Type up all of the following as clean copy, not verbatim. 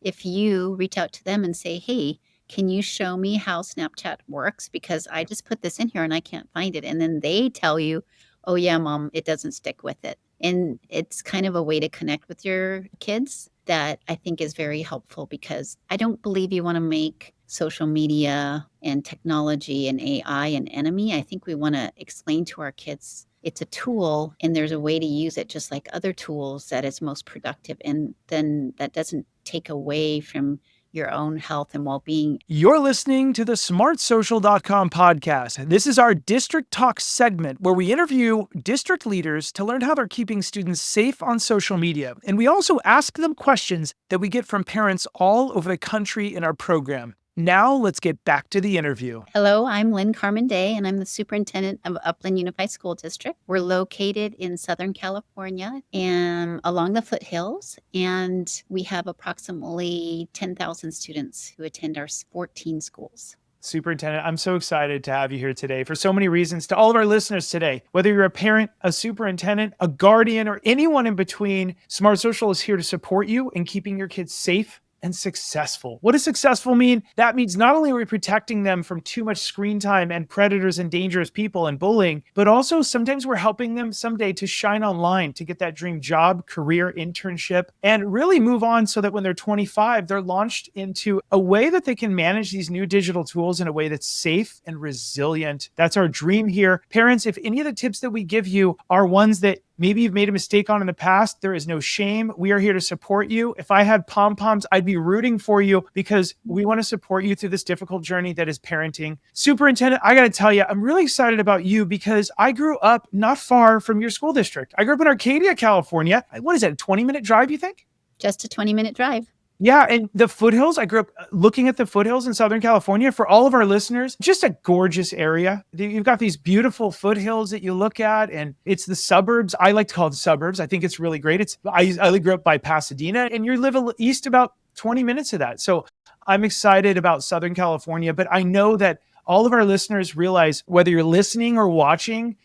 if you reach out to them and say, hey, can you show me how Snapchat works? Because I just put this in here and I can't find it. And then they tell you, oh, yeah, mom, it doesn't stick with it. And it's kind of a way to connect with your kids that I think is very helpful, because I don't believe you want to make social media and technology and AI an enemy. I think we want to explain to our kids it's a tool and there's a way to use it just like other tools that is most productive. And then that doesn't take away from your own health and well-being. You're listening to the smartsocial.com podcast. This is our District Talk segment where we interview district leaders to learn how they're keeping students safe on social media. And we also ask them questions that we get from parents all over the country in our program. Now, let's get back to the interview. Hello, I'm Lynn Carmen J, and I'm the superintendent of Upland Unified School District. We're located in Southern California and along the foothills, and we have approximately 10,000 students who attend our 14 schools. Superintendent, I'm so excited to have you here today for so many reasons. To all of our listeners today, whether you're a parent, a superintendent, a guardian, or anyone in between, Smart Social is here to support you in keeping your kids safe and successful. What does successful mean? That means not only are we protecting them from too much screen time and predators and dangerous people and bullying, but also sometimes we're helping them someday to shine online, to get that dream job, career, internship, and really move on so that when they're 25, they're launched into a way that they can manage these new digital tools in a way that's safe and resilient. That's our dream here. Parents, if any of the tips that we give you are ones that maybe you've made a mistake on in the past, there is no shame. We are here to support you. If I had pom-poms, I'd be rooting for you because we want to support you through this difficult journey that is parenting. Superintendent, I got to tell you, I'm really excited about you because I grew up not far from your school district. I grew up in Arcadia, California. What is that, a 20-minute drive, you think? Just a 20-minute drive. Yeah, and the foothills, I grew up looking at the foothills in Southern California. For all of our listeners, just a gorgeous area. You've got these beautiful foothills that you look at, and it's the suburbs. I like to call it the suburbs. I think it's really great. I grew up by Pasadena, and you live east about 20 minutes of that. So I'm excited about Southern California, but I know that all of our listeners realize, whether you're listening or watching,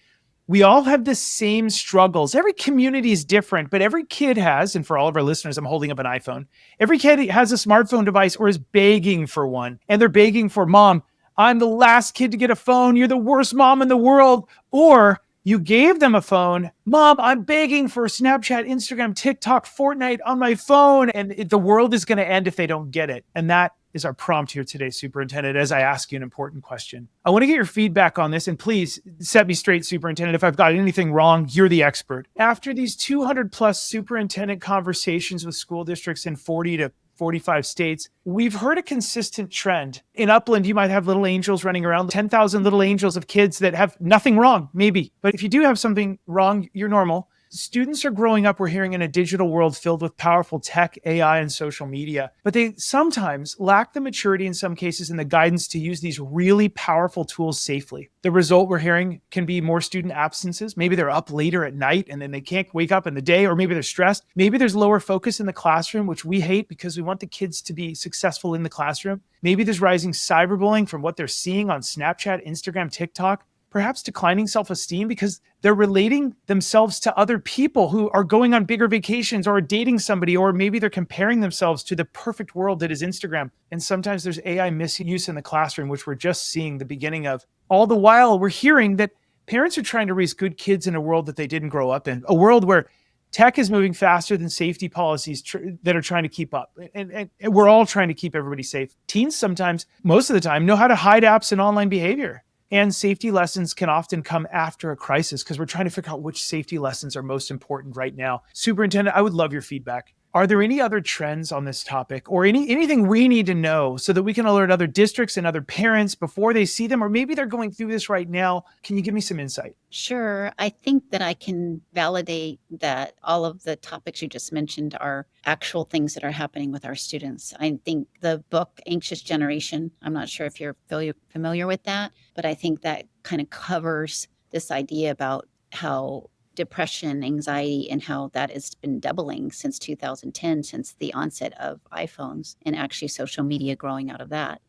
we all have the same struggles. Every community is different, but every kid has, and for all of our listeners, I'm holding up an iPhone. Every kid has a smartphone device or is begging for one. And they're begging for, mom, I'm the last kid to get a phone. You're the worst mom in the world. Or you gave them a phone. Mom, I'm begging for Snapchat, Instagram, TikTok, Fortnite on my phone. And the world is going to end if they don't get it. And that is our prompt here today, Superintendent, as I ask you an important question. I want to get your feedback on this, and please set me straight, Superintendent. If I've got anything wrong, you're the expert. After these 200 plus superintendent conversations with school districts in 40 to 45 states, we've heard a consistent trend. In Upland, you might have little angels running around, 10,000 little angels of kids that have nothing wrong, maybe. But if you do have something wrong, you're normal. Students are growing up, we're hearing, in a digital world filled with powerful tech, AI, and social media, but they sometimes lack the maturity in some cases and the guidance to use these really powerful tools safely. The result we're hearing can be more student absences. Maybe they're up later at night and then they can't wake up in the day, or maybe they're stressed. Maybe there's lower focus in the classroom, which we hate because we want the kids to be successful in the classroom. Maybe there's rising cyberbullying from what they're seeing on Snapchat, Instagram, TikTok. Perhaps declining self-esteem because they're relating themselves to other people who are going on bigger vacations or dating somebody, or maybe they're comparing themselves to the perfect world that is Instagram. And sometimes there's AI misuse in the classroom, which we're just seeing the beginning of. All the while, we're hearing that parents are trying to raise good kids in a world that they didn't grow up in, a world where tech is moving faster than safety policies that are trying to keep up. And we're all trying to keep everybody safe. Teens sometimes, most of the time, know how to hide apps and online behavior. And safety lessons can often come after a crisis because we're trying to figure out which safety lessons are most important right now. Superintendent, I would love your feedback. Are there any other trends on this topic, or anything we need to know so that we can alert other districts and other parents before they see them, or maybe they're going through this right now? Can you give me some insight? Sure. I think that I can validate that all of the topics you just mentioned are actual things that are happening with our students. I think the book Anxious Generation, I'm not sure if you're familiar with that, but I think that kind of covers this idea about how depression, anxiety, and how that has been doubling since 2010, since the onset of iPhones and actually social media growing out of that.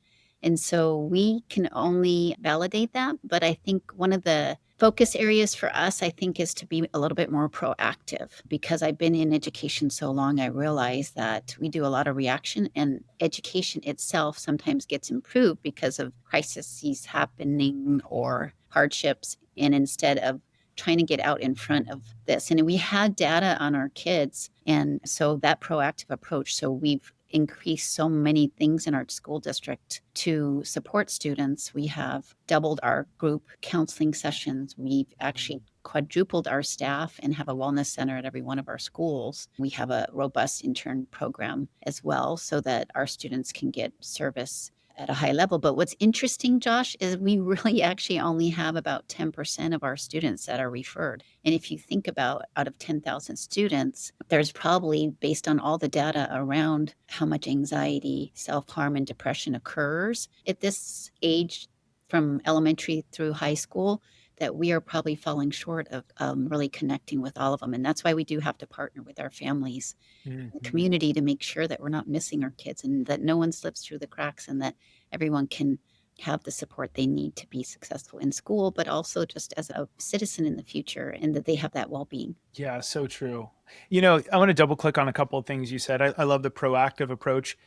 And so we can only validate that. But I think one of the Focus areas for us, I think, is to be a little bit more proactive. Because I've been in education so long, I realize that we do a lot of reaction, and education itself sometimes gets improved because of crises happening or hardships. And instead of trying to get out in front of this, and we had data on our kids, and so that proactive approach. So we've increased so many things in our school district to support students. We have doubled our group counseling sessions. We've actually quadrupled our staff and have a wellness center at every one of our schools. We have a robust intern program as well so that our students can get service at a high level. But what's interesting, Josh, is we really actually only have about 10% of our students that are referred. And if you think about out of 10,000 students, there's probably, based on all the data around how much anxiety, self-harm, and depression occurs at this age from elementary through high school, that we are probably falling short of really connecting with all of them. And that's why we do have to partner with our families, the Mhm. community, to make sure that we're not missing our kids and that no one slips through the cracks, and that everyone can have the support they need to be successful in school, but also just as a citizen in the future, and that they have that well-being. Yeah, so true. I want to double click on a couple of things you said. I love the proactive approach.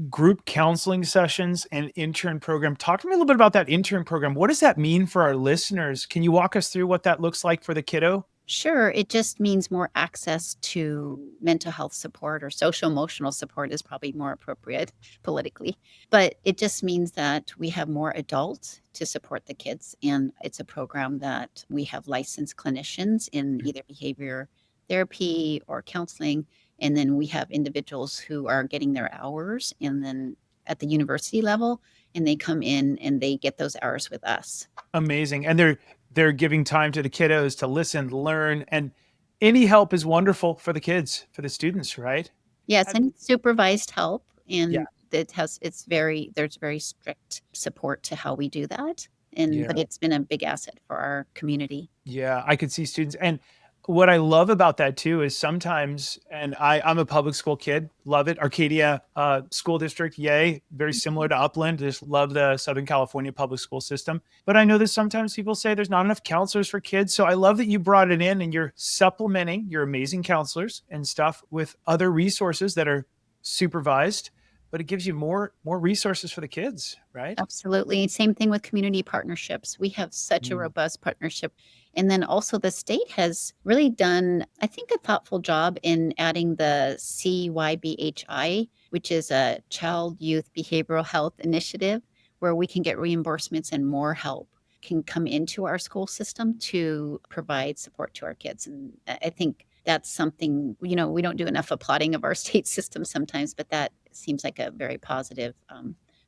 Group counseling sessions and intern program. Talk to me a little bit about that intern program. What does that mean for our listeners? Can you walk us through what that looks like for the kiddo? Sure, it just means more access to mental health support, or social emotional support is probably more appropriate politically. But it just means that we have more adults to support the kids. And it's a program that we have licensed clinicians in either behavior therapy or counseling. And then we have individuals who are getting their hours and then at the university level, and they come in and they get those hours with us. Amazing. And they're giving time to the kiddos to listen, learn, and any help is wonderful for the kids, for the students, right? Yes, Uh, and supervised help, Yeah. and there's very strict support to how we do that, and but Yeah. it's been a big asset for our community. Yeah, I could see students. And what I love about that too is sometimes, and I'm a public school kid, love it. Arcadia school district, yay. Very similar Mhm. to Upland. Just love the Southern California public school system. But I know that sometimes people say there's not enough counselors for kids. So I love that you brought it in and you're supplementing your amazing counselors and stuff with other resources that are supervised, but it gives you more resources for the kids, right? Absolutely. Same thing with community partnerships. We have such a Mm. robust partnership. And then also the state has really done, I think, a thoughtful job in adding the CYBHI, which is a Child Youth Behavioral Health Initiative, where we can get reimbursements and more help can come into our school system to provide support to our kids. And I think that's something, we don't do enough applauding of our state system sometimes, but that seems like a very positive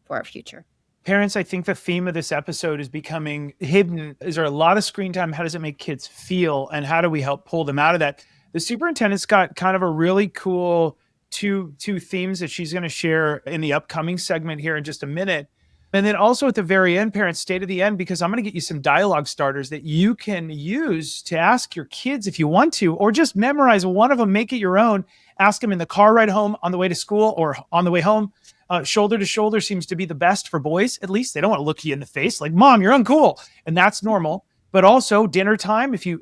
for our future. Parents, I think the theme of this episode is becoming hidden. Is there a lot of screen time? How does it make kids feel? And how do we help pull them out of that? The superintendent's got kind of a really cool two themes that she's going to share in the upcoming segment here in just a minute. And then also at the very end, parents, stay to the end because I'm going to get you some dialogue starters that you can use to ask your kids if you want to, or just memorize one of them, make it your own. Ask them in the car ride home, on the way to school, or on the way home. Shoulder to shoulder seems to be the best for boys. At least they don't want to look you in the face like, "Mom, you're uncool," and that's normal. But also dinner time, if you,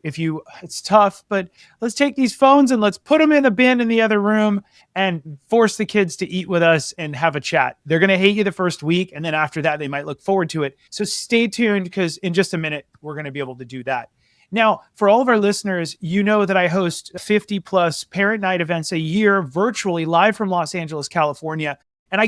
it's tough. But let's take these phones and let's put them in a bin in the other room and force the kids to eat with us and have a chat. They're going to hate you the first week, and then after that, they might look forward to it. So stay tuned because in just a minute, we're going to be able to do that. Now, for all of our listeners, you know that I host 50 plus parent night events a year virtually live from Los Angeles, California. And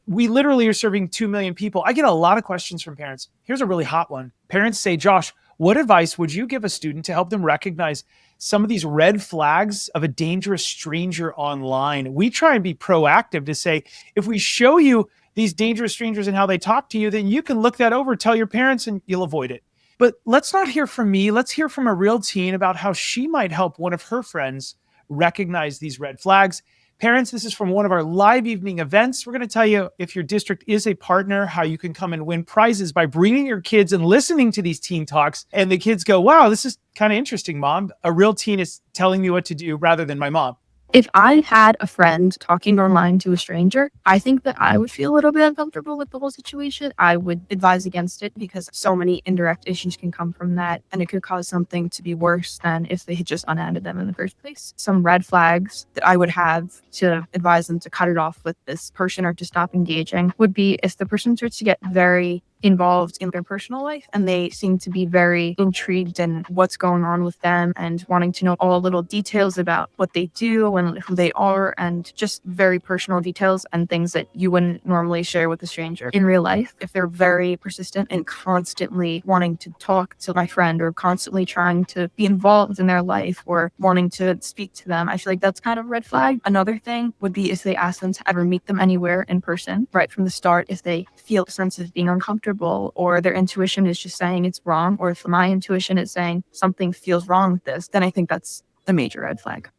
we literally are serving 2 million people. I get a lot of questions from parents. Here's a really hot one. Parents say, "Josh, what advice would you give a student to help them recognize some of these red flags of a dangerous stranger online?" We try and be proactive to say, if we show you these dangerous strangers and how they talk to you, then you can look that over, tell your parents, and you'll avoid it. But let's not hear from me. Let's hear from a real teen about how she might help one of her friends recognize these red flags. Parents, this is from one of our live evening events. We're going to tell you, if your district is a partner, how you can come and win prizes by bringing your kids and listening to these teen talks. And the kids go, "Wow, this is kind of interesting, Mom. A real teen is telling me what to do rather than my mom." If I had a friend talking online to a stranger, I think that I would feel a little bit uncomfortable with the whole situation. I would advise against it because so many indirect issues can come from that, and it could cause something to be worse than if they had just unadded them in the first place. Some red flags that I would have to advise them to cut it off with this person or to stop engaging would be if the person starts to get very involved in their personal life and they seem to be very intrigued in what's going on with them and wanting to know all little details about what they do and who they are, and just very personal details and things that you wouldn't normally share with a stranger in real life. If they're very persistent and constantly wanting to talk to my friend or constantly trying to be involved in their life or wanting to speak to them, I feel like that's kind of a red flag. Another thing would be if they ask them to ever meet them anywhere in person right from the start, if they feel a sense of being uncomfortable or their intuition is just saying it's wrong, or if my intuition is saying something feels wrong with this, then I think that's a major red flag.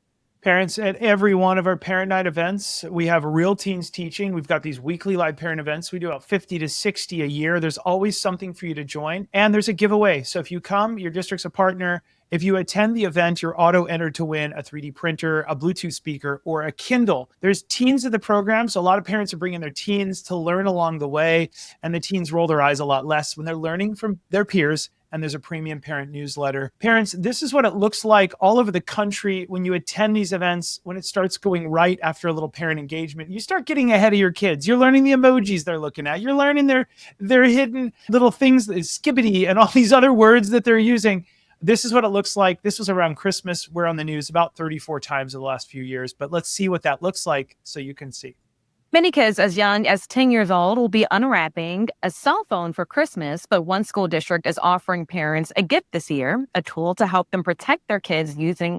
Parents, at every one of our parent night events, we have real teens teaching. We've got these weekly live parent events. We do about 50 to 60 a year. There's always something for you to join. And there's a giveaway. So if you come, your district's a partner. If you attend the event, you're auto-entered to win a 3D printer, a Bluetooth speaker, or a Kindle. There's teens of the program, so a lot of parents are bringing their teens to learn along the way, and the teens roll their eyes a lot less when they're learning from their peers. And there's a premium parent newsletter. Parents, this is what it looks like all over the country when you attend these events. When it starts going right after a little parent engagement, you start getting ahead of your kids. You're learning the emojis they're looking at. You're learning their hidden little things, skibbity and all these other words that they're using. This is what it looks like. This was around Christmas. We're on the news about 34 times in the last few years, but let's see what that looks like so you can see. Many kids as young as 10 years old will be unwrapping a cell phone for Christmas, but one school district is offering parents a gift this year, a tool to help them protect their kids using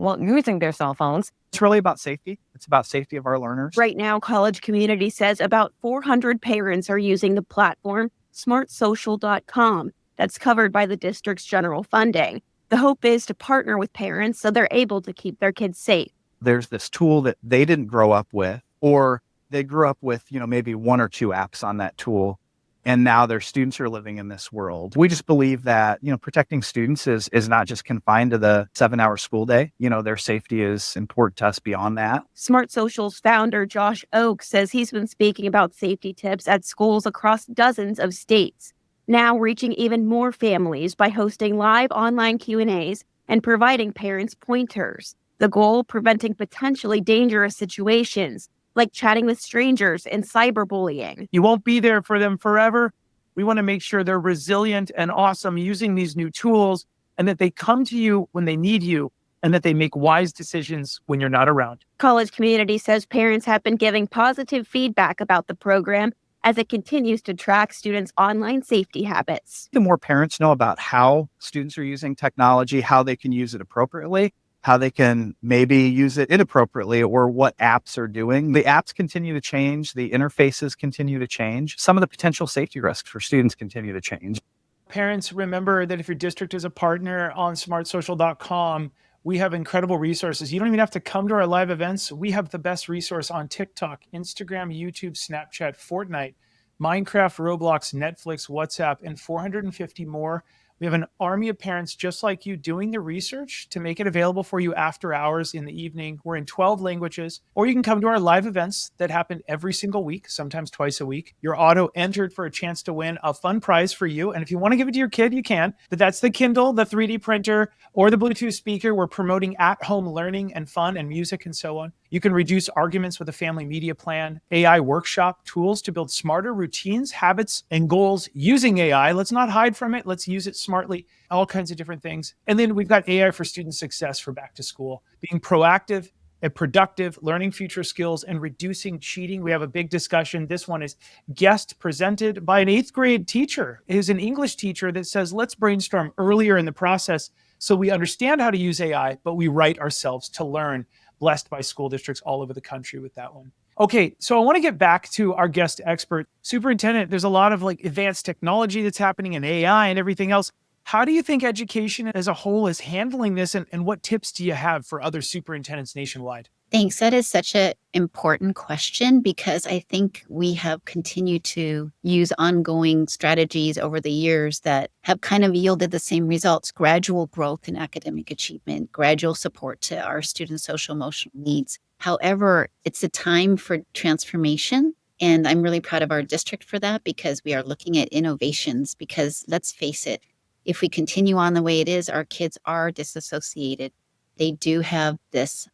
their cell phones. It's really about safety. It's about safety of our learners. Right now, College Community says about 400 parents are using the platform smartsocial.com that's covered by the district's general funding. The hope is to partner with parents so they're able to keep their kids safe. There's this tool that they didn't grow up with, or they grew up with, maybe one or two apps on that tool, and now their students are living in this world. We just believe that, protecting students is not just confined to the 7-hour school day. Their safety is important to us beyond that. Smart Social's founder, Josh Oak, says he's been speaking about safety tips at schools across dozens of states, now reaching even more families by hosting live online Q&As and providing parents pointers. The goal, preventing potentially dangerous situations, like chatting with strangers and cyberbullying. You won't be there for them forever. We want to make sure they're resilient and awesome using these new tools, and that they come to you when they need you, and that they make wise decisions when you're not around. College Community says parents have been giving positive feedback about the program as it continues to track students' online safety habits. The more parents know about how students are using technology, how they can use it appropriately, how they can maybe use it inappropriately, or what apps are doing. The apps continue to change. The interfaces continue to change. Some of the potential safety risks for students continue to change. Parents, remember that if your district is a partner on smartsocial.com, we have incredible resources. You don't even have to come to our live events. We have the best resource on TikTok, Instagram, YouTube, Snapchat, Fortnite, Minecraft, Roblox, Netflix, WhatsApp, and 450 more. We have an army of parents just like you doing the research to make it available for you after hours in the evening. We're in 12 languages, or you can come to our live events that happen every single week, sometimes twice a week. You're auto-entered for a chance to win a fun prize for you. And if you want to give it to your kid, you can. But that's the Kindle, the 3D printer, or the Bluetooth speaker. We're promoting at-home learning and fun and music and so on. You can reduce arguments with a family media plan, AI workshop, tools to build smarter routines, habits, and goals using AI. Let's not hide from it. Let's use it smartly, all kinds of different things. And then we've got AI for student success for back to school, being proactive and productive, learning future skills, and reducing cheating. We have a big discussion. This one is guest presented by an 8th grade teacher. It is an English teacher that says, let's brainstorm earlier in the process so we understand how to use AI, but we write ourselves to learn. Blessed by school districts all over the country with that one. Okay, so I want to get back to our guest expert. Superintendent, there's a lot of advanced technology that's happening in AI and everything else. How do you think education as a whole is handling this, and what tips do you have for other superintendents nationwide? Thanks. That is such an important question because I think we have continued to use ongoing strategies over the years that have kind of yielded the same results: gradual growth in academic achievement, gradual support to our students' social emotional needs. However, it's a time for transformation. And I'm really proud of our district for that because we are looking at innovations. Because let's face it, if we continue on the way it is, our kids are disassociated. They do have this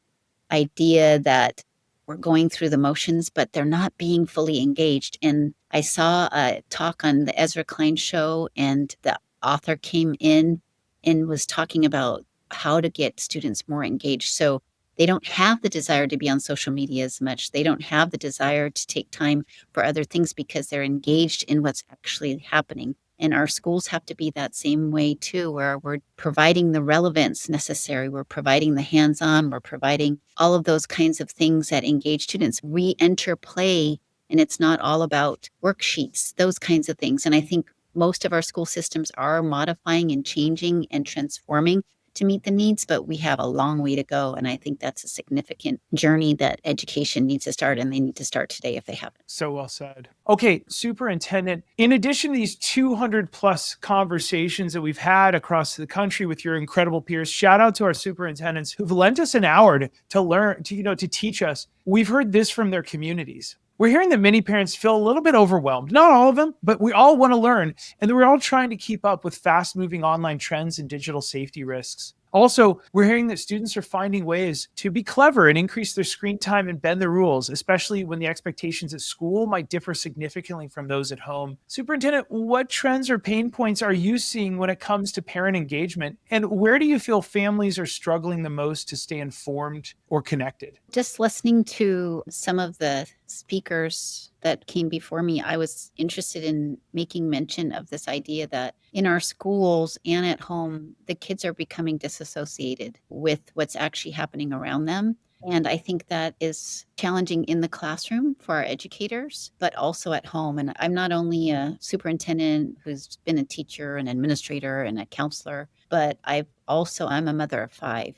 idea that we're going through the motions, but they're not being fully engaged. And I saw a talk on the Ezra Klein show, and the author came in and was talking about how to get students more engaged. So they don't have the desire to be on social media as much. They don't have the desire to take time for other things because they're engaged in what's actually happening. And our schools have to be that same way too, where we're providing the relevance necessary. We're providing the hands on, we're providing all of those kinds of things that engage students. We enter play, and it's not all about worksheets, those kinds of things. And I think most of our school systems are modifying and changing and transforming to meet the needs, but we have a long way to go. And I think that's a significant journey that education needs to start, and they need to start today if they haven't. So well said. Okay, Superintendent, in addition to these 200 plus conversations that we've had across the country with your incredible peers, shout out to our superintendents who've lent us an hour to learn, to teach us. We've heard this from their communities. We're hearing that many parents feel a little bit overwhelmed. Not all of them, but we all want to learn. And we're all trying to keep up with fast moving online trends and digital safety risks. Also, we're hearing that students are finding ways to be clever and increase their screen time and bend the rules, especially when the expectations at school might differ significantly from those at home. Superintendent, what trends or pain points are you seeing when it comes to parent engagement? And where do you feel families are struggling the most to stay informed or connected? Just listening to some of the speakers that came before me, I was interested in making mention of this idea that in our schools and at home, the kids are becoming disassociated with what's actually happening around them. And I think that is challenging in the classroom for our educators, but also at home. And I'm not only a superintendent who's been a teacher, an administrator, and a counselor, but I'm a mother of 5.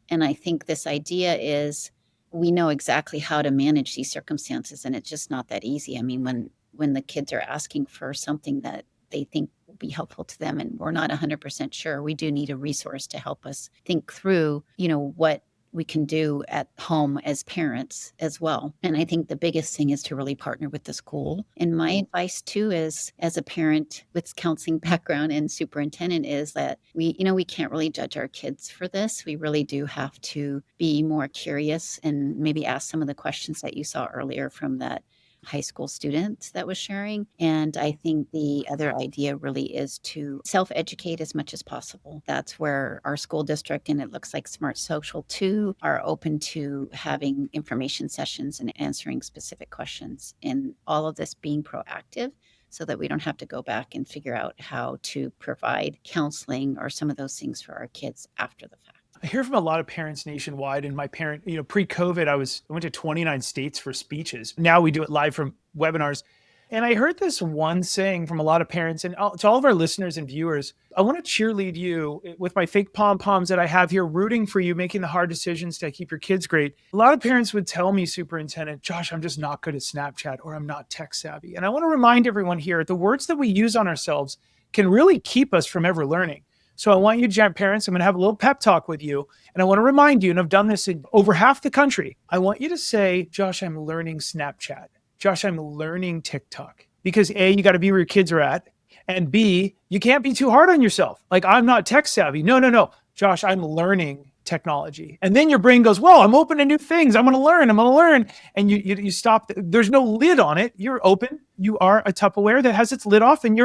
And I think this idea is we know exactly how to manage these circumstances, and it's just not that easy. I mean, when the kids are asking for something that they think will be helpful to them and we're not 100% sure, we do need a resource to help us think through, what we can do at home as parents as well. And I think the biggest thing is to really partner with the school. And my advice too is, as a parent with counseling background and superintendent, is that we can't really judge our kids for this. We really do have to be more curious and maybe ask some of the questions that you saw earlier from that high school student that was sharing. And I think the other idea really is to self-educate as much as possible. That's where our school district, and it looks like Smart Social too, are open to having information sessions and answering specific questions, and all of this being proactive so that we don't have to go back and figure out how to provide counseling or some of those things for our kids after the fact. I hear from a lot of parents nationwide, and my parent, pre-COVID, I went to 29 states for speeches. Now we do it live from webinars. And I heard this one saying from a lot of parents, and to all of our listeners and viewers, I want to cheerlead you with my fake pom-poms that I have here, rooting for you, making the hard decisions to keep your kids great. A lot of parents would tell me, Superintendent, Josh, I'm just not good at Snapchat, or I'm not tech savvy. And I want to remind everyone here, the words that we use on ourselves can really keep us from ever learning. So I want you, parents, I'm going to have a little pep talk with you. And I want to remind you, and I've done this in over half the country, I want you to say, Josh, I'm learning Snapchat. Josh, I'm learning TikTok. Because A, you got to be where your kids are at. And B, you can't be too hard on yourself. Like, I'm not tech savvy. No. Josh, I'm learning technology. And then your brain goes, well, I'm open to new things. I'm going to learn. And you stop. There's no lid on it. You're open. You are a Tupperware that has its lid off, and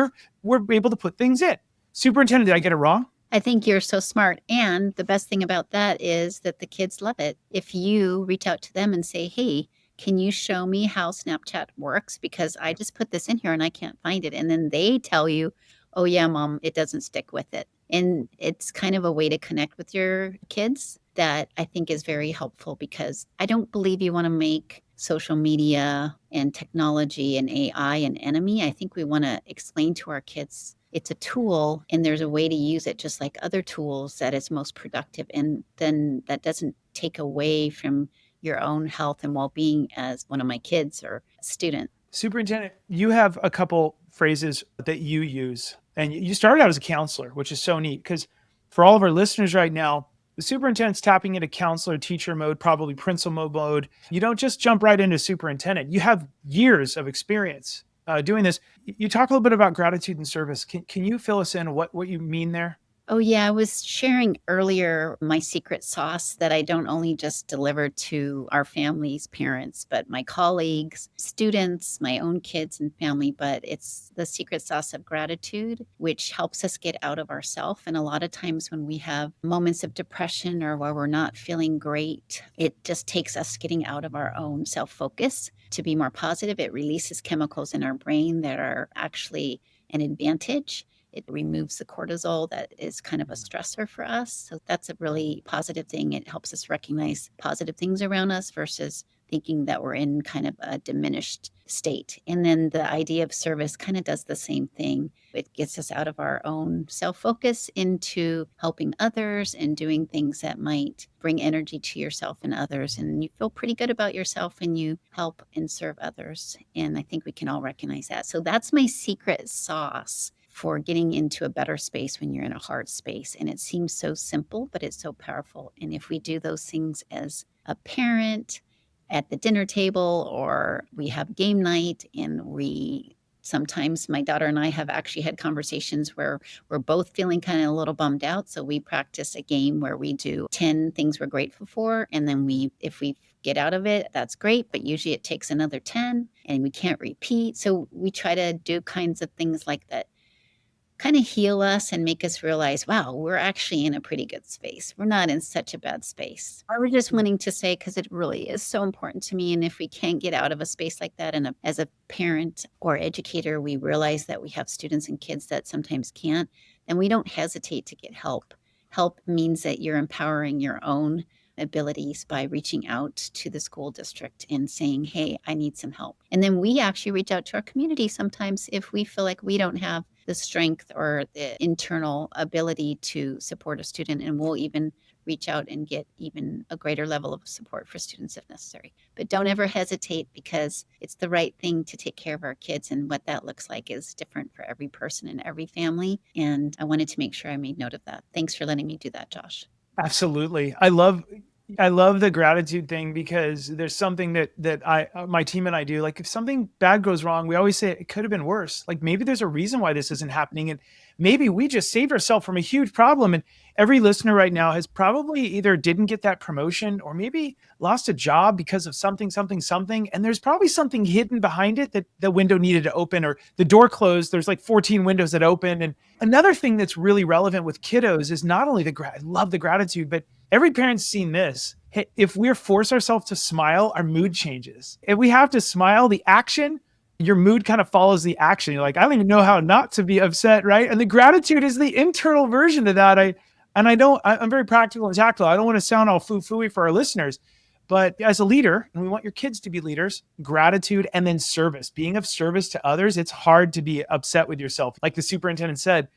we're able to put things in. Superintendent, did I get it wrong? I think you're so smart. And the best thing about that is that the kids love it. If you reach out to them and say, hey, can you show me how Snapchat works? Because I just put this in here and I can't find it. And then they tell you, oh yeah, mom, it doesn't stick with it. And it's kind of a way to connect with your kids that I think is very helpful, because I don't believe you want to make social media and technology and AI an enemy. I think we want to explain to our kids it's a tool and there's a way to use it just like other tools that is most productive. And then that doesn't take away from your own health and well-being as one of my kids or a student. Superintendent, you have a couple phrases that you use, and you started out as a counselor, which is so neat because for all of our listeners right now, the superintendent's tapping into counselor, teacher mode, probably principal mode. You don't just jump right into superintendent. You have years of experience doing this. You talk a little bit about gratitude and service. Can you fill us in what you mean there? Oh, yeah. I was sharing earlier my secret sauce that I don't only just deliver to our families, parents, but my colleagues, students, my own kids and family. But it's the secret sauce of gratitude, which helps us get out of ourself. And a lot of times when we have moments of depression or where we're not feeling great, it just takes us getting out of our own self focus to be more positive. It releases chemicals in our brain that are actually an advantage. It removes the cortisol that is kind of a stressor for us. So that's a really positive thing. It helps us recognize positive things around us versus thinking that we're in kind of a diminished state. And then the idea of service kind of does the same thing. It gets us out of our own self focus into helping others and doing things that might bring energy to yourself and others. And you feel pretty good about yourself and you help and serve others. And I think we can all recognize that. So that's my secret sauce for getting into a better space when you're in a hard space. And it seems so simple, but it's so powerful. And if we do those things as a parent at the dinner table, or we have game night and sometimes my daughter and I have actually had conversations where we're both feeling kind of a little bummed out. So we practice a game where we do 10 things we're grateful for. And then if we get out of it, that's great. But usually it takes another 10 and we can't repeat. So we try to do kinds of things like that kind of heal us and make us realize, wow, we're actually in a pretty good space. We're not in such a bad space. I was just wanting to say, because it really is so important to me. And if we can't get out of a space like that, and as a parent or educator, we realize that we have students and kids that sometimes can't, then we don't hesitate to get help. Help means that you're empowering your own abilities by reaching out to the school district and saying, hey, I need some help. And then we actually reach out to our community sometimes if we feel like we don't have the strength or the internal ability to support a student. And we'll even reach out and get even a greater level of support for students if necessary. But don't ever hesitate, because it's the right thing to take care of our kids. And what that looks like is different for every person and every family. And I wanted to make sure I made note of that. Thanks for letting me do that, Josh. Absolutely. I love the gratitude thing, because there's something that my team and I do. Like if something bad goes wrong, we always say it could have been worse. Like maybe there's a reason why this isn't happening. And maybe we just saved ourselves from a huge problem. And every listener right now has probably either didn't get that promotion or maybe lost a job because of something. And there's probably something hidden behind it, that the window needed to open or the door closed. There's like 14 windows that open. And another thing that's really relevant with kiddos is not only I love the gratitude, but every parent's seen this. Hey, if we force ourselves to smile, our mood changes. If we have to smile, the action, your mood kind of follows the action. You're like, I don't even know how not to be upset, right? And the gratitude is the internal version of that. I'm very practical and tactile. I don't want to sound all foo-fooey for our listeners, but as a leader, and we want your kids to be leaders, gratitude and then service, being of service to others. It's hard to be upset with yourself. Like the superintendent said,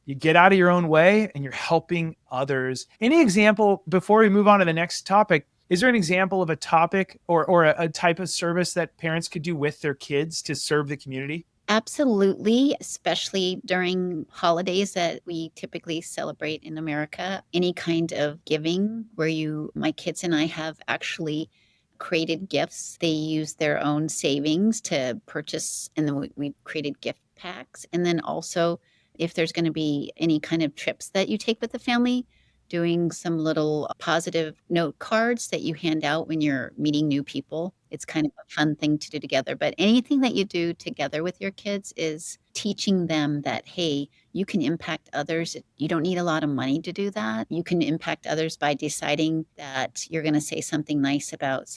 you get out of your own way and you're helping others. Any example, before we move on to the next topic, is there an example of a topic or a type of service that parents could do with their kids to serve the community? Absolutely, especially during holidays that we typically celebrate in America. Any kind of giving where my kids and I have actually created gifts. They use their own savings to purchase, and then we created gift packs. And then also, if there's going to be any kind of trips that you take with the family, doing some little positive note cards that you hand out when you're meeting new people. It's kind of a fun thing to do together. But anything that you do together with your kids is teaching them that, hey, you can impact others. You don't need a lot of money to do that. You can impact others by deciding that you're going to say something nice about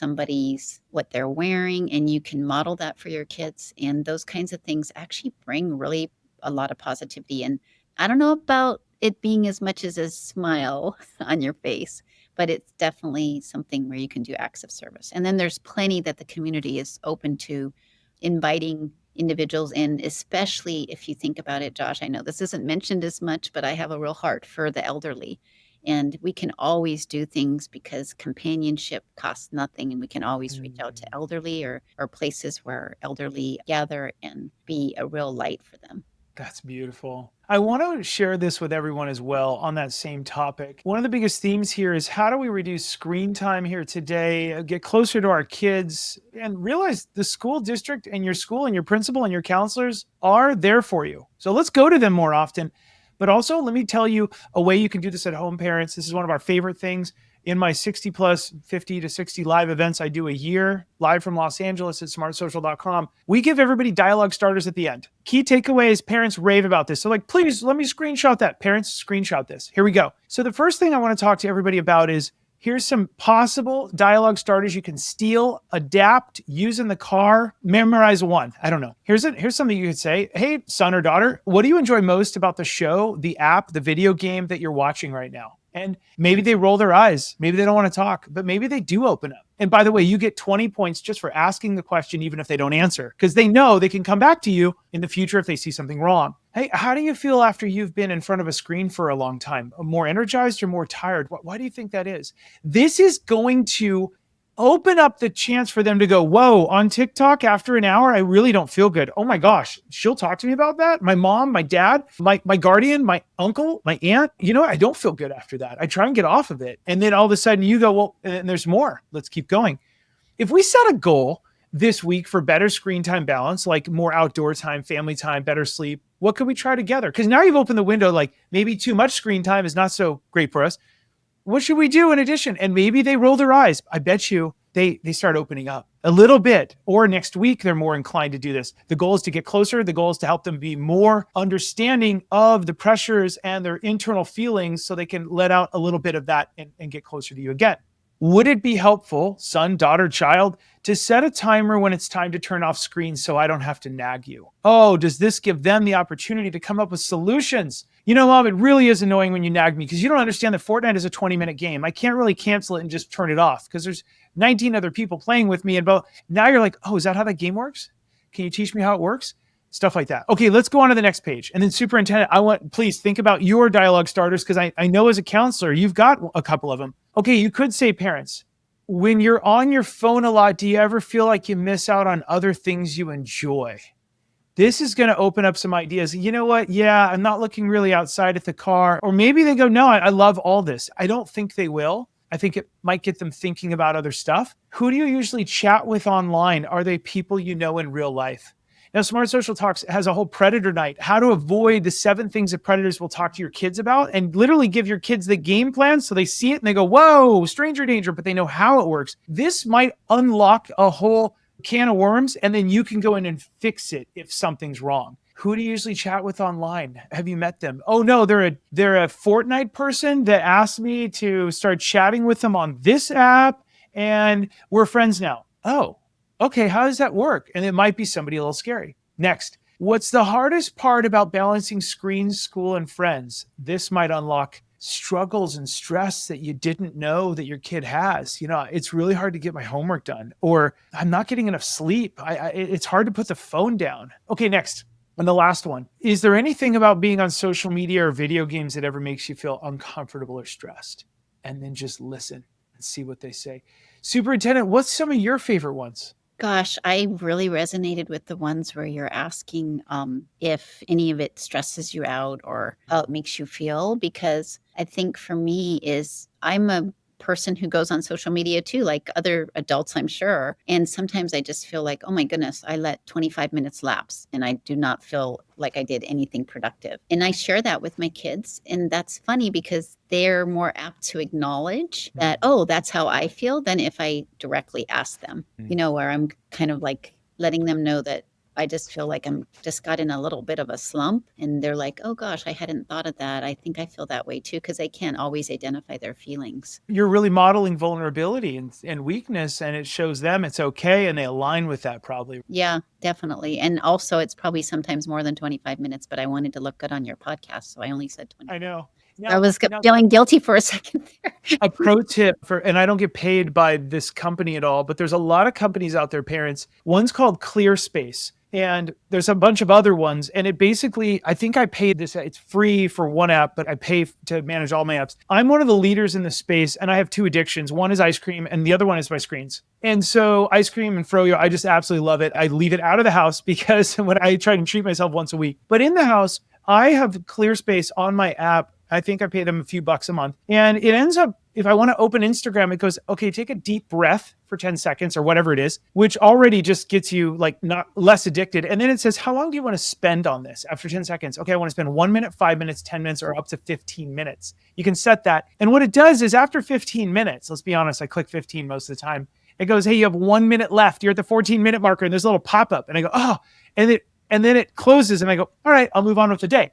what they're wearing, and you can model that for your kids. And those kinds of things actually bring really a lot of positivity. And I don't know about it being as much as a smile on your face, but it's definitely something where you can do acts of service. And then there's plenty that the community is open to, inviting individuals. And especially if you think about it, Josh, I know this isn't mentioned as much, but I have a real heart for the elderly. And we can always do things because companionship costs nothing. And we can always reach out to elderly or places where elderly gather and be a real light for them. That's beautiful. I want to share this with everyone as well on that same topic. One of the biggest themes here is how do we reduce screen time here today, get closer to our kids, and realize the school district and your school and your principal and your counselors are there for you. So let's go to them more often. But also, let me tell you a way you can do this at home, parents. This is one of our favorite things. In my 60 plus 50 to 60 live events I do a year, live from Los Angeles at smartsocial.com, we give everybody dialogue starters at the end. Key takeaways, parents rave about this. So like, please let me screenshot that. Parents, screenshot this. Here we go. So the first thing I want to talk to everybody about is here's some possible dialogue starters you can steal, adapt, use in the car, memorize one. I don't know. Here's something you could say. Hey, son or daughter, what do you enjoy most about the show, the app, the video game that you're watching right now? And maybe they roll their eyes. Maybe they don't want to talk, but maybe they do open up. And by the way, you get 20 points just for asking the question, even if they don't answer, because they know they can come back to you in the future if they see something wrong. Hey, how do you feel after you've been in front of a screen for a long time? More energized or more tired? Why do you think that is? This is going to open up the chance for them to go, whoa, on TikTok after an hour, I really don't feel good. Oh my gosh, she'll talk to me about that? My mom, my dad, my guardian, my uncle, my aunt, I don't feel good after that. I try and get off of it. And then all of a sudden you go, well, and there's more. Let's keep going. If we set a goal this week for better screen time balance, like more outdoor time, family time, better sleep, what could we try together? Because now you've opened the window, like maybe too much screen time is not so great for us. What should we do in addition? And maybe they roll their eyes. I bet you they start opening up a little bit. Or next week, they're more inclined to do this. The goal is to get closer. The goal is to help them be more understanding of the pressures and their internal feelings so they can let out a little bit of that and get closer to you again. Would it be helpful, son, daughter, child, to set a timer when it's time to turn off screens so I don't have to nag you? Oh, does this give them the opportunity to come up with solutions? Mom, it really is annoying when you nag me because you don't understand that Fortnite is a 20-minute game. I can't really cancel it and just turn it off because there's 19 other people playing with me. And now you're like, oh, is that how that game works? Can you teach me how it works? Stuff like that. Okay, let's go on to the next page. And then superintendent, please think about your dialogue starters because I know as a counselor, you've got a couple of them. Okay, you could say, parents, when you're on your phone a lot, do you ever feel like you miss out on other things you enjoy? This is going to open up some ideas. You know what? Yeah, I'm not looking really outside at the car. Or maybe they go, no, I love all this. I don't think they will. I think it might get them thinking about other stuff. Who do you usually chat with online? Are they people you know in real life? Now, Smart Social Talks has a whole predator night, how to avoid the 7 things that predators will talk to your kids about, and literally give your kids the game plan so they see it and they go, whoa, stranger danger, but they know how it works. This might unlock a whole can of worms, and then you can go in and fix it if something's wrong. Who do you usually chat with online? Have you met them? Oh no, they're a Fortnite person that asked me to start chatting with them on this app, and we're friends now. Oh, okay, how does that work? And it might be somebody a little scary. Next, what's the hardest part about balancing screens, school, and friends? This might unlock struggles and stress that you didn't know that your kid has. It's really hard to get my homework done, or I'm not getting enough sleep. It's hard to put the phone down. Okay, next. And the last one, is there anything about being on social media or video games that ever makes you feel uncomfortable or stressed? And then just listen and see what they say. Superintendent, what's some of your favorite ones? Gosh, I really resonated with the ones where you're asking if any of it stresses you out or how it makes you feel, because I think for me I'm a person who goes on social media too, like other adults, I'm sure. And sometimes I just feel like, oh my goodness, I let 25 minutes lapse and I do not feel like I did anything productive. And I share that with my kids. And that's funny because they're more apt to acknowledge that, oh, that's how I feel than if I directly ask them, where I'm kind of like letting them know that I just feel like I'm just got in a little bit of a slump, and they're like, oh gosh, I hadn't thought of that. I think I feel that way too, because they can't always identify their feelings. You're really modeling vulnerability and weakness, and it shows them it's okay, and they align with that probably. Yeah, definitely. And also it's probably sometimes more than 25 minutes, but I wanted to look good on your podcast, so I only said 20. I know. I was feeling guilty for a second there. A pro tip and I don't get paid by this company at all, but there's a lot of companies out there, parents. One's called ClearSpace. And there's a bunch of other ones. And it basically, I think I paid this, it's free for one app, but I pay to manage all my apps. I'm one of the leaders in the space, and I have two addictions. One is ice cream, and the other one is my screens. And so ice cream and froyo, I just absolutely love it. I leave it out of the house because when I try to treat myself once a week. But in the house, I have clear space on my app. I think I pay them a few bucks a month. And it ends up, if I want to open Instagram, it goes, okay, take a deep breath for 10 seconds or whatever it is, which already just gets you like not less addicted. And then it says, how long do you want to spend on this after 10 seconds? Okay, I want to spend 1 minute, 5 minutes, 10 minutes, or up to 15 minutes. You can set that. And what it does is after 15 minutes, let's be honest, I click 15 most of the time. It goes, hey, you have 1 minute left. You're at the 14-minute marker, and there's a little pop-up. And I go, oh, and then it closes, and I go, all right, I'll move on with the day.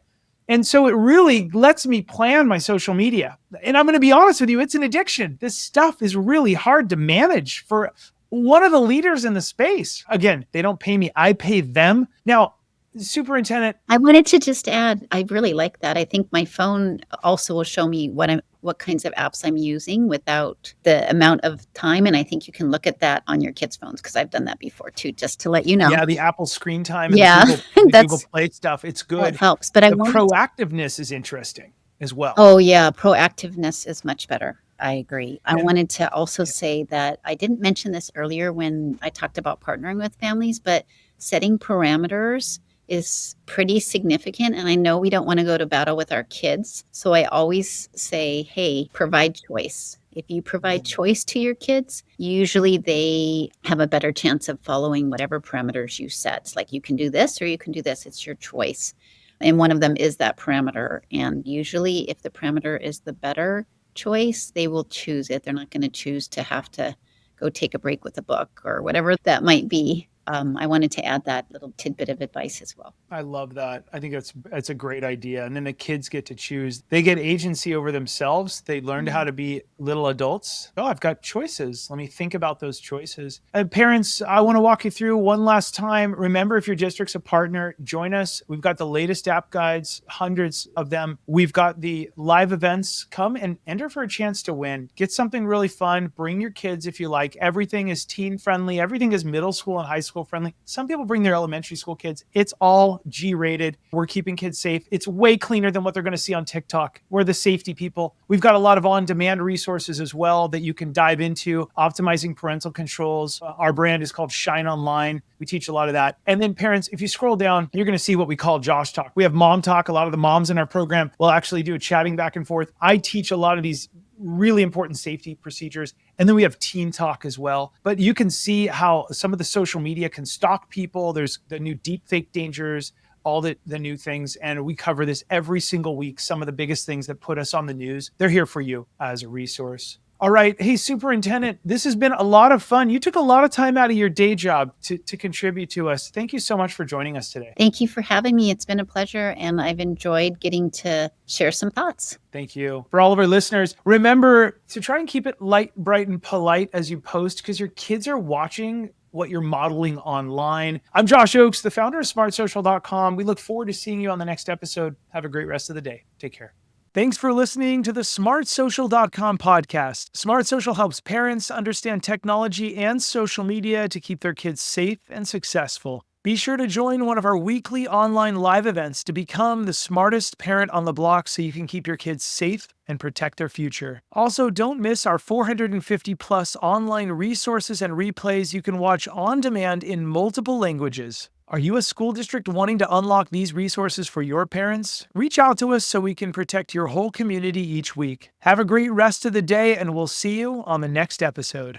And so it really lets me plan my social media. And I'm going to be honest with you, it's an addiction. This stuff is really hard to manage for one of the leaders in the space. Again, they don't pay me, I pay them. Now, Superintendent, I wanted to just add, I really like that. I think my phone also will show me what kinds of apps I'm using without the amount of time. And I think you can look at that on your kids' phones, because I've done that before too, just to let you know. yeah, the Apple screen time and Yeah, the Google Play stuff, it's that good. helps. But The proactiveness is interesting as well. Oh, yeah. Proactiveness is much better. I agree. I wanted to also say that I didn't mention this earlier when I talked about partnering with families, but setting parameters is pretty significant. And I know we don't want to go to battle with our kids. So I always say, hey, provide choice. If you provide choice to your kids, usually they have a better chance of following whatever parameters you set. It's like, you can do this or you can do this. It's your choice. And one of them is that parameter. And usually if the parameter is the better choice, they will choose it. They're not going to choose to have to go take a break with a book or whatever that might be. I wanted to add that little tidbit of advice as well. I love that. I think it's a great idea. And then the kids get to choose. They get agency over themselves. They learned how to be little adults. Oh, I've got choices. Let me think about those choices. Parents, I want to walk you through one last time. Remember, if your district's a partner, join us. We've got the latest app guides, hundreds of them. We've got the live events. Come and enter for a chance to win. Get something really fun. Bring your kids if you like. Everything is teen friendly. Everything is middle school and high school friendly. Some people bring their elementary school kids. It's all G-rated. We're keeping kids safe. It's way cleaner than what they're going to see on TikTok. We're the safety people. We've got a lot of on-demand resources as well that you can dive into. Optimizing parental controls. Our brand is called Shine Online. We teach a lot of that. And then parents, if you scroll down, you're going to see what we call Josh Talk. We have Mom Talk. A lot of the moms in our program will actually do a chatting back and forth. I teach a lot of these really important safety procedures. And then we have Teen Talk as well. But you can see how some of the social media can stalk people. There's the new deepfake dangers, all the new things. And we cover this every single week. Some of the biggest things that put us on the news. They're here for you as a resource. All right. Hey, Superintendent, this has been a lot of fun. You took a lot of time out of your day job to contribute to us. Thank you so much for joining us today. Thank you for having me. It's been a pleasure, and I've enjoyed getting to share some thoughts. Thank you. For all of our listeners, remember to try and keep it light, bright, and polite as you post, because your kids are watching what you're modeling online. I'm Josh Oakes, the founder of smartsocial.com. We look forward to seeing you on the next episode. Have a great rest of the day. Take care. Thanks for listening to the smartsocial.com podcast. Smart Social helps parents understand technology and social media to keep their kids safe and successful. Be sure to join one of our weekly online live events to become the smartest parent on the block so you can keep your kids safe and protect their future. Also, don't miss our 450 plus online resources and replays you can watch on demand in multiple languages. Are you a school district wanting to unlock these resources for your parents? Reach out to us so we can protect your whole community each week. Have a great rest of the day, and we'll see you on the next episode.